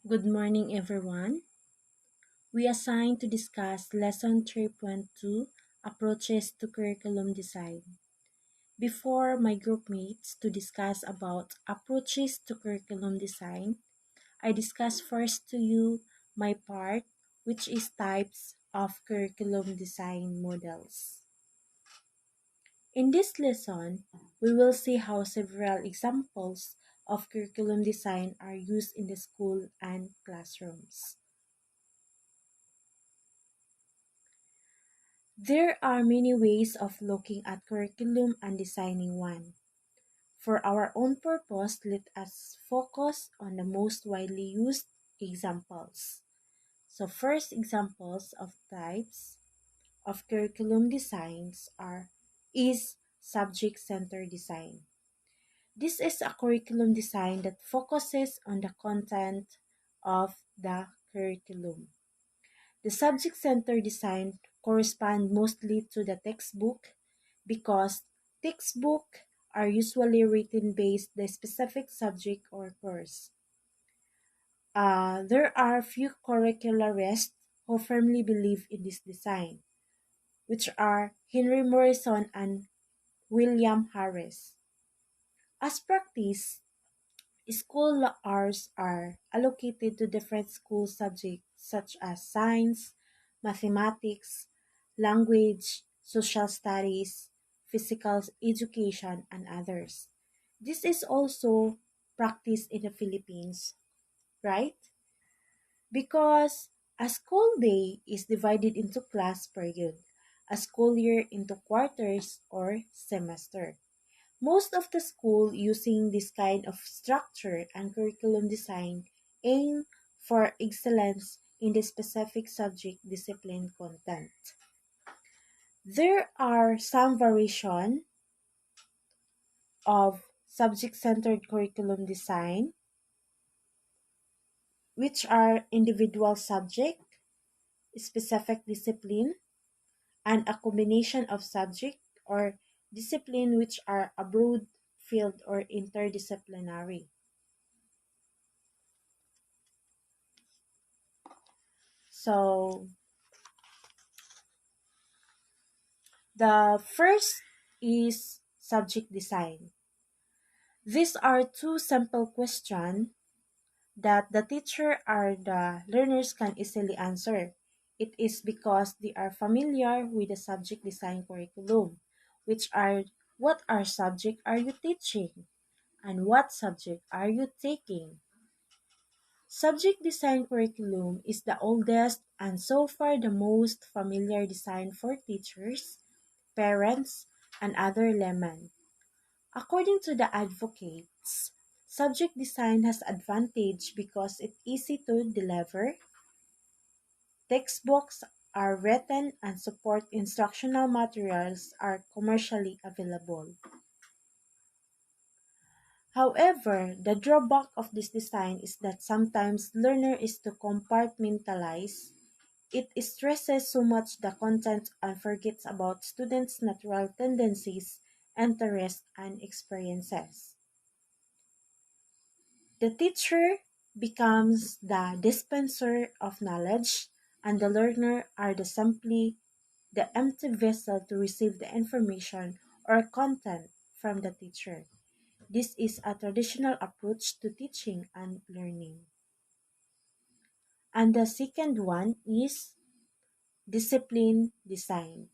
Good morning, everyone. We assigned to discuss Lesson 3.2 Approaches to Curriculum Design. Before my group meets to discuss about approaches to curriculum design, I discuss first to you my part, which is types of curriculum design models. In this lesson, we will see how several examples of curriculum design are used in the school and classrooms. There are many ways of looking at curriculum and designing one. For our own purpose, let us focus on the most widely used examples. So first examples of types of curriculum designs is subject-centered design. This is a curriculum design that focuses on the content of the curriculum. The subject-centered design correspond mostly to the textbook because textbooks are usually written based the specific subject or course. There are few curricularists who firmly believe in this design, which are Henry Morrison and William Harris. As practice, school hours are allocated to different school subjects such as science, mathematics, language, social studies, physical education, and others. This is also practiced in the Philippines, right? Because a school day is divided into class period, a school year into quarters or semester. Most of the school using this kind of structure and curriculum design aim for excellence in the specific subject discipline content. There are some variation of subject-centered curriculum design, which are individual subject, specific discipline, and a combination of subject or discipline which are a broad field or interdisciplinary. So the first is subject design. These are two simple questions that the teacher or the learners can easily answer. It is because they are familiar with the subject design curriculum, which are what are subject are you teaching and what subject are you taking. Subject design curriculum is the oldest and so far the most familiar design for teachers, parents, and other laymen. According to the advocates, subject design has advantage because it's easy to deliver. Textbooks are written and support instructional materials are commercially available. However, the drawback of this design is that sometimes learner is to compartmentalize. It stresses so much the content and forgets about students' natural tendencies, interests, and experiences. The teacher becomes the dispenser of knowledge, and the learner are the simply the empty vessel to receive the information or content from the teacher. This is a traditional approach to teaching and learning. And the second one is discipline design.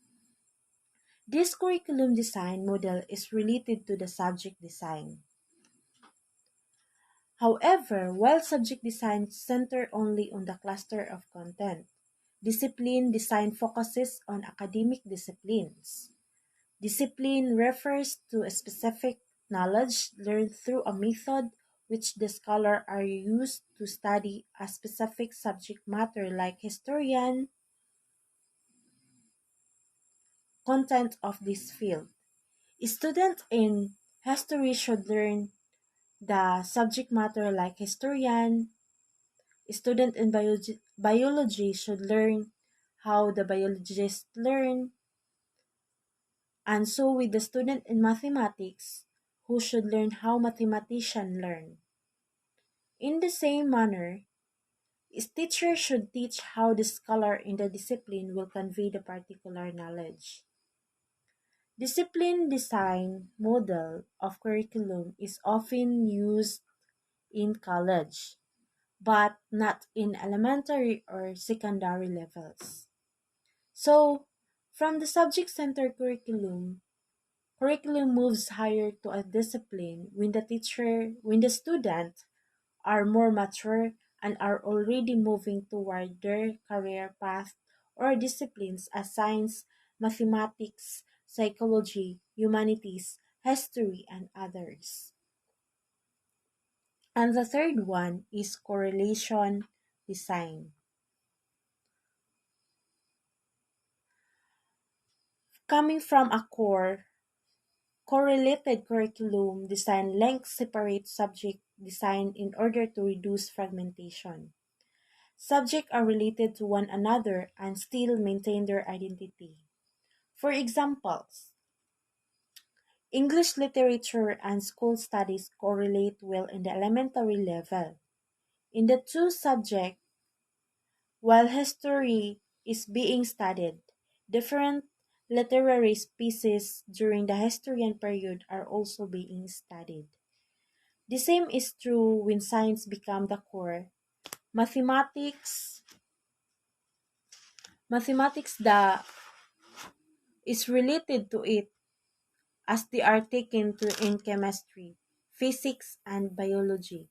This curriculum design model is related to the subject design. However, while subject design center only on the cluster of content, discipline design focuses on academic disciplines. Discipline refers to a specific knowledge learned through a method which the scholar are used to study a specific subject matter like historian content of this field. Students in history should learn the subject matter like historian. Student in biology should learn how the biologists learn, and so with the student in mathematics, who should learn how mathematicians learn. In the same manner, teacher should teach how the scholar in the discipline will convey the particular knowledge. Discipline design model of curriculum is often used in college, but not in elementary or secondary levels. So, from the subject-centered curriculum moves higher to a discipline when the student are more mature and are already moving toward their career path or disciplines as science, mathematics, psychology, humanities, history, and others. And the third one is correlation design. Coming from a correlated curriculum design length separates subject design in order to reduce fragmentation. Subjects are related to one another and still maintain their identity. For examples, English literature and school studies correlate well in the elementary level. In the two subjects, while history is being studied, different literary species during the Historian period are also being studied. The same is true when science becomes the core. Mathematics, mathematics the is related to it as they are taken to in chemistry, physics, and biology.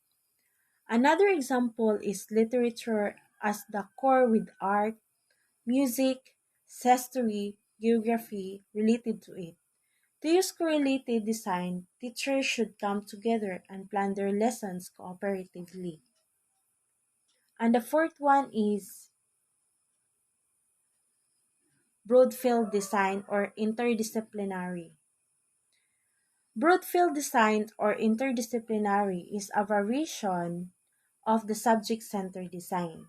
Another example is literature as the core with art, music, history, geography related to it. To use correlated design, teachers should come together and plan their lessons cooperatively. And the fourth one is broadfield design or interdisciplinary. Broadfield design or interdisciplinary is a variation of the subject-centered design.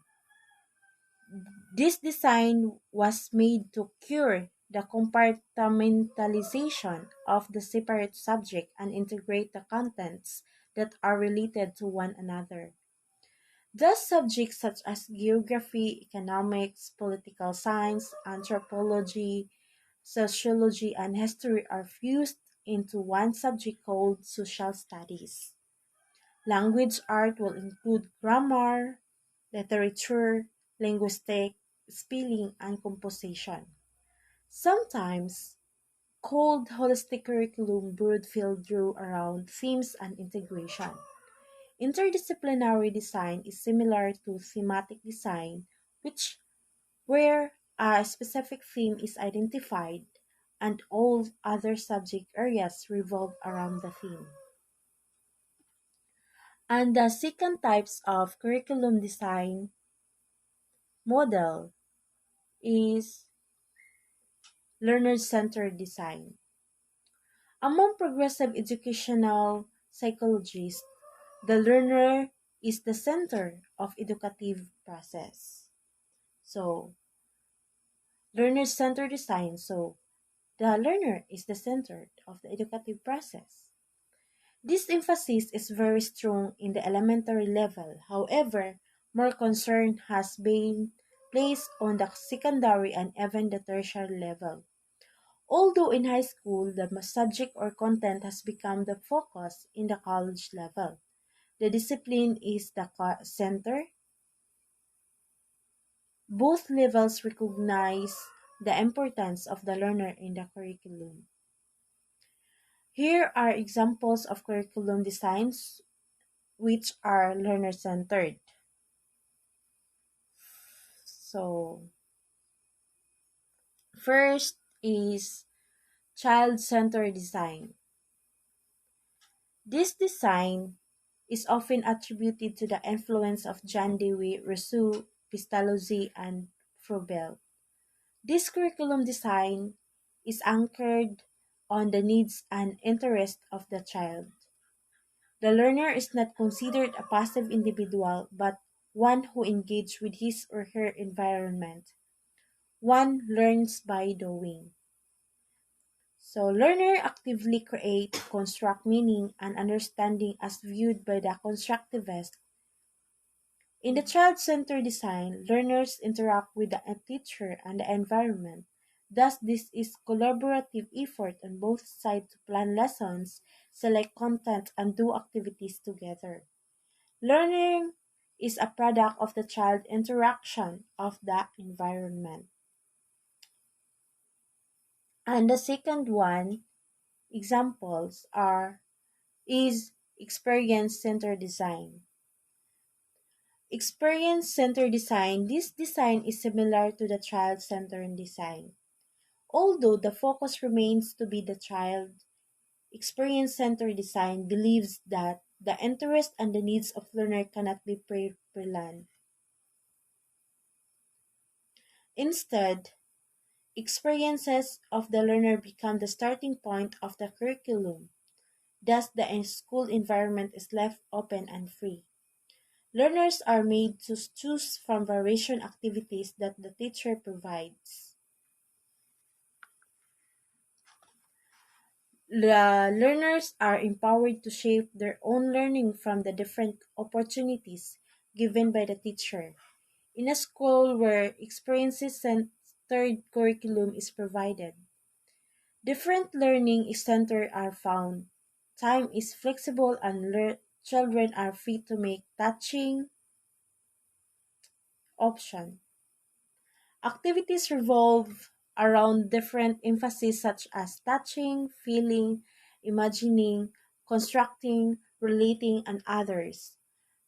This design was made to cure the compartmentalization of the separate subject and integrate the contents that are related to one another. Thus, subjects such as geography, economics, political science, anthropology, sociology, and history are fused into one subject called social studies. Language art will include grammar, literature, linguistics, spelling, and composition. Sometimes called holistic curriculum, Broadfield drew around themes and integration. Interdisciplinary design is similar to thematic design, which where a specific theme is identified and all other subject areas revolve around the theme. And the second types of curriculum design model is learner-centered design. Among progressive educational psychologists, the learner is the center of educative process. So, learner-centered design. So, the learner is the center of the educative process. This emphasis is very strong in the elementary level. However, more concern has been placed on the secondary and even the tertiary level. Although in high school, the subject or content has become the focus in the college level. The discipline is the center. Both levels recognize the importance of the learner in the curriculum. Here are examples of curriculum designs which are learner centered. So, first is child centered design. This design is often attributed to the influence of John Dewey, Rousseau, Pestalozzi, and Froebel. This curriculum design is anchored on the needs and interests of the child. The learner is not considered a passive individual but one who engages with his or her environment. One learns by doing. So, learner actively create, construct meaning and understanding as viewed by the constructivist In the child-centered design, learners interact with the teacher and the environment. Thus, this is collaborative effort on both sides to plan lessons, select content, and do activities together. Learning is a product of the child interaction of the environment. And the second one, examples are is experience-centered design. Experience-centered design, this design is similar to the child-centered design. Although the focus remains to be the child, experience-centered design believes that the interest and the needs of learner cannot be pre-planned. Instead, experiences of the learner become the starting point of the curriculum. Thus, the school environment is left open and free. Learners are made to choose from variation activities that the teacher provides. The learners are empowered to shape their own learning from the different opportunities given by the teacher. In a school where experiences-centered curriculum is provided, different learning centers are found. Time is flexible and children are free to make touching option. Activities revolve around different emphases such as touching, feeling, imagining, constructing, relating, and others.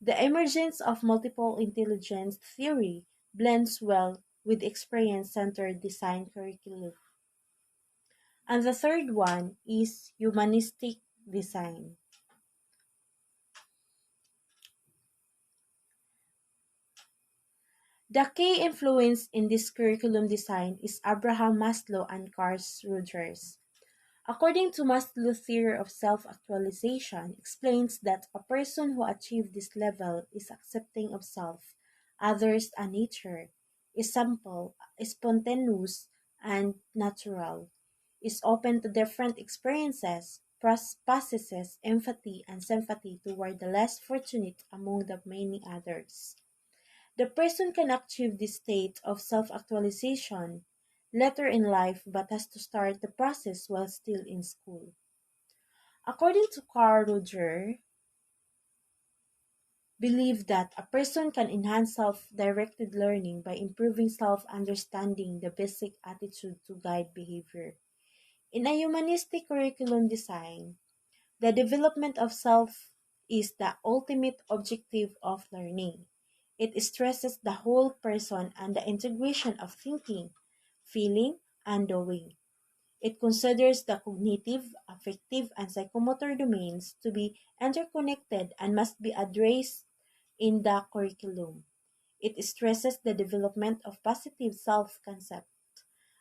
The emergence of multiple intelligence theory blends well with experience-centered design curriculum. And the third one is humanistic design. The key influence in this curriculum design is Abraham Maslow and Carl Rogers. According to Maslow's theory of self-actualization, explains that a person who achieves this level is accepting of self, others, and nature, is simple, is spontaneous, and natural, is open to different experiences, possesses empathy and sympathy toward the less fortunate among the many others. The person can achieve this state of self-actualization later in life but has to start the process while still in school. According to Carl Roger, believe that a person can enhance self-directed learning by improving self-understanding, the basic attitude to guide behavior. In a humanistic curriculum design, the development of self is the ultimate objective of learning. It stresses the whole person and the integration of thinking, feeling, and doing. It considers the cognitive, affective, and psychomotor domains to be interconnected and must be addressed in the curriculum. It stresses the development of positive self-concept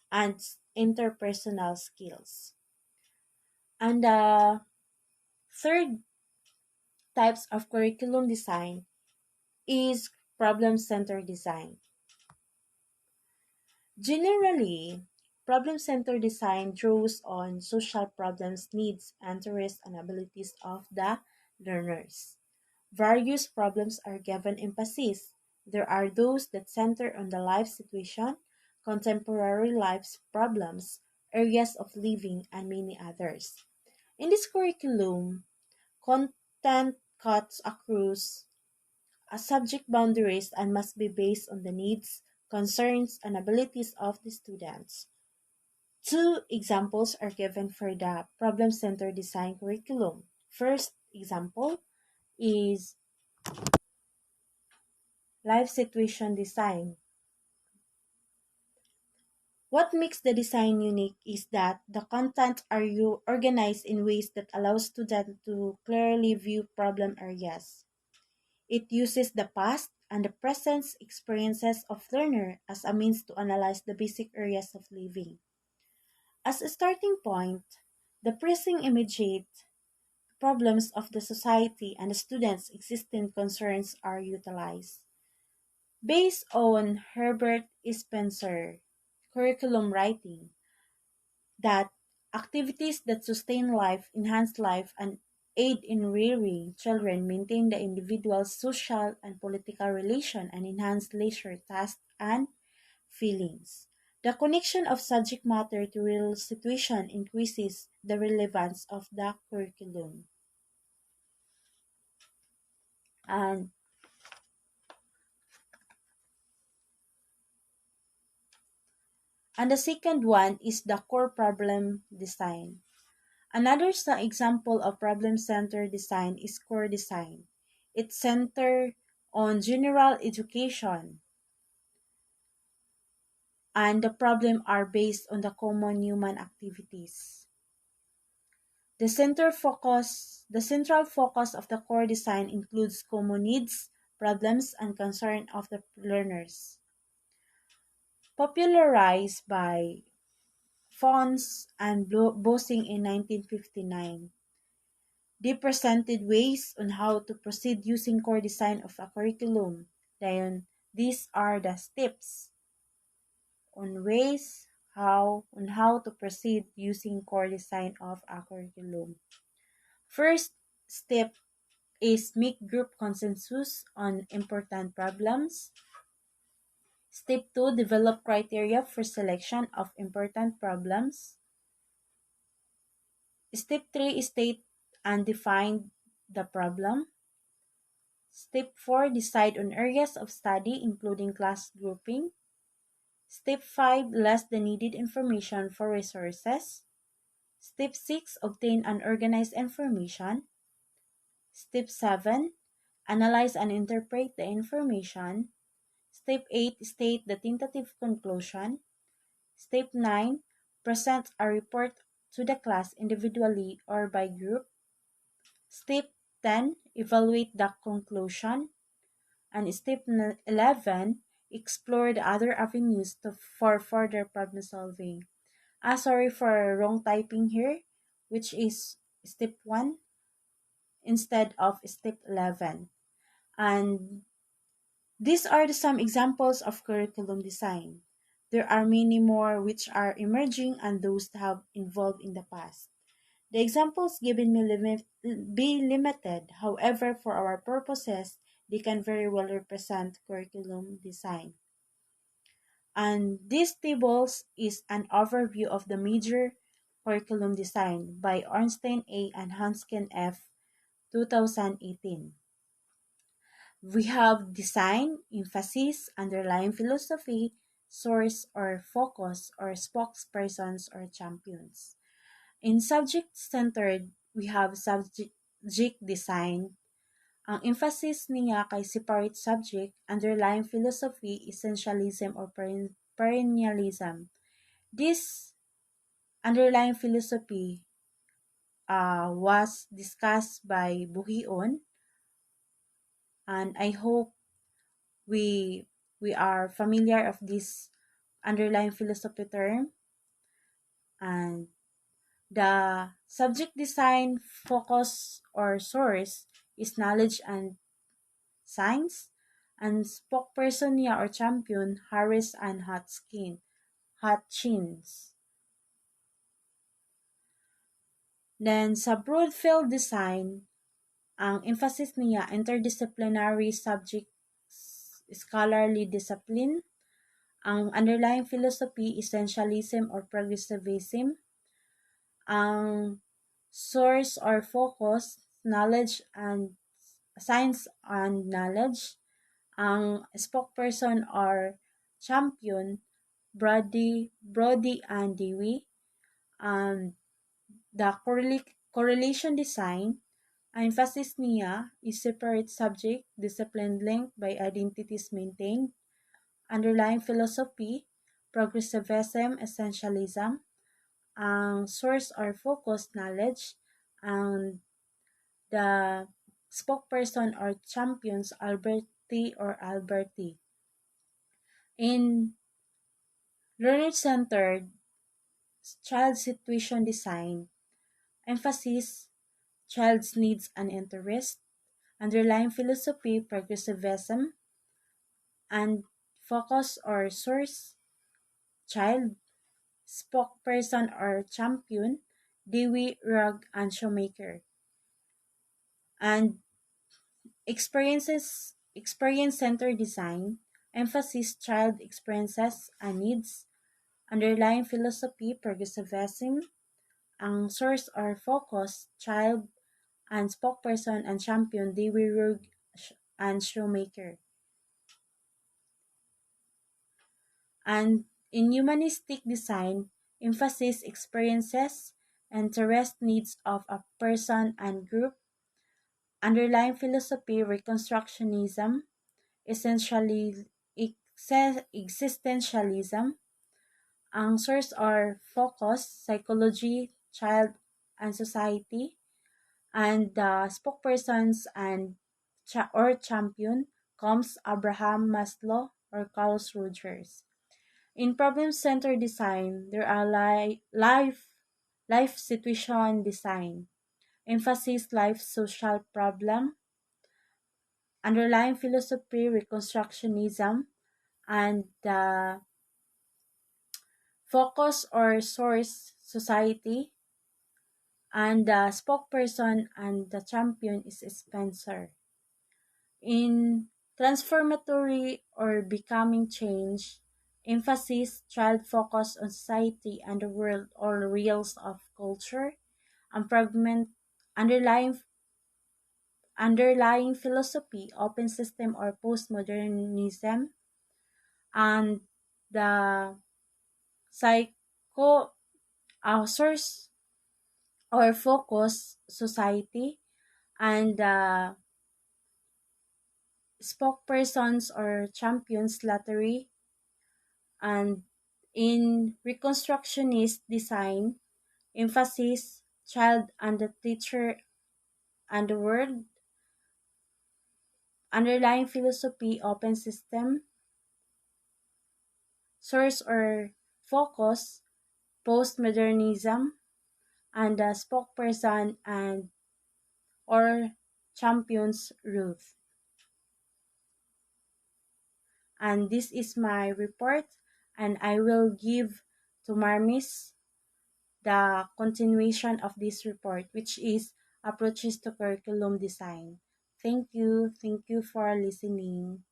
and interpersonal skills. And the third types of curriculum design is problem-centered design. Generally, problem-centered design draws on social problems, needs, interests, and abilities of the learners. Various problems are given emphasis. There are those that center on the life situation, contemporary life problems, areas of living, and many others. In this curriculum, content cuts across subject boundaries and must be based on the needs, concerns, and abilities of the students. Two examples are given for the problem-centered design curriculum. First example is life situation design. What makes the design unique is that the content are organized in ways that allow students to clearly view problem areas. It uses the past and the present experiences of learner as a means to analyze the basic areas of living. As a starting point, the pressing immediate problems of the society and the students' existing concerns are utilized. Based on Herbert Spencer curriculum writing, that activities that sustain life, enhance life, and aid in rearing children, maintain the individual's social and political relation, and enhance leisure tasks and feelings. The connection of subject matter to real situation increases the relevance of the curriculum. And, and the second one is the core problem design. Another example of problem-centered design is core design. It's centered on general education, and the problem are based on the common human activities. The central focus of the core design includes common needs, problems, and concern of the learners. Popularized by Fons and Bossing in 1959, they presented ways on how to proceed using core design of a curriculum. Then, these are the steps on ways how to proceed using core design of a curriculum. First step is make group consensus on important problems. Step 2, develop criteria for selection of important problems. Step 3, state and define the problem. Step 4, decide on areas of study including class grouping. Step 5, list the needed information for resources. Step 6, obtain and organize information. Step 7, analyze and interpret the information. Step 8, state the tentative conclusion. Step 9, present a report to the class individually or by group. Step 10, evaluate the conclusion. And step 11, explore the other avenues for further problem solving. Sorry for wrong typing here, which is step 1 instead of step 11. And these are some examples of curriculum design. There are many more which are emerging and those that have evolved in the past. The examples given may be limited, however, for our purposes, they can very well represent curriculum design. And these tables is an overview of the major curriculum design by Ornstein A. and Hansken F. 2018. We have design, emphasis, underlying philosophy, source or focus, or spokespersons or champions. In subject-centered, we have subject design. Ang emphasis niya kay separate subject, underlying philosophy, essentialism, or perennialism. This underlying philosophy was discussed by Buhion, and I hope we we are familiar of this underlying philosophy term. And the subject design focus or source is knowledge and science, and spokesperson niya or champion Harris and Hutchins. Then sa broad field design, ang emphasis niya interdisciplinary subject scholarly discipline. Ang underlying philosophy, essentialism or progressivism. Ang source or focus, knowledge and science and knowledge. Ang spokesperson or champion, Brody and Dewey. The correlation design, ang emphasis niya is separate subject, discipline linked by identities maintained. Underlying philosophy, progressivism, essentialism. Ang source or focus, knowledge. And the spokesperson or champions, Alberti. In learner-centered child situation design, emphasis, child's needs and interest, underlying philosophy, progressivism, and focus or source, child, spokesperson or champion, Dewey, Rugg, and Shoemaker. And experience-centered design, emphasis child experiences and needs, underlying philosophy, progressivism, ang source or focus, child and spokesperson and champion, Dewey Rugg and Shoemaker. And in humanistic design, emphasis experiences, interest, needs of a person and group, underlying philosophy, reconstructionism, essentially existentialism, ang source or focus, psychology, child and society, and the spokespersons and or champion comes Abraham Maslow or Carl Rogers. In problem-centered design, there are life situation design, emphasis life social problem, underlying philosophy reconstructionism, and the focus or source society, and the spokesperson and the champion is Spencer. In transformatory or becoming change, emphasis child focus on society and the world or reals of culture, and fragment underlying philosophy, open system or postmodernism, and the psycho source or focus society, and the spokespersons or champions lottery, and in reconstructionist design, emphasis child and the teacher and the world, underlying philosophy open system, source or focus postmodernism, and the spokesperson and or champions Ruth. And this is my report, and I will give to Marmis the continuation of this report, which is approaches to curriculum design. Thank you. Thank you for listening.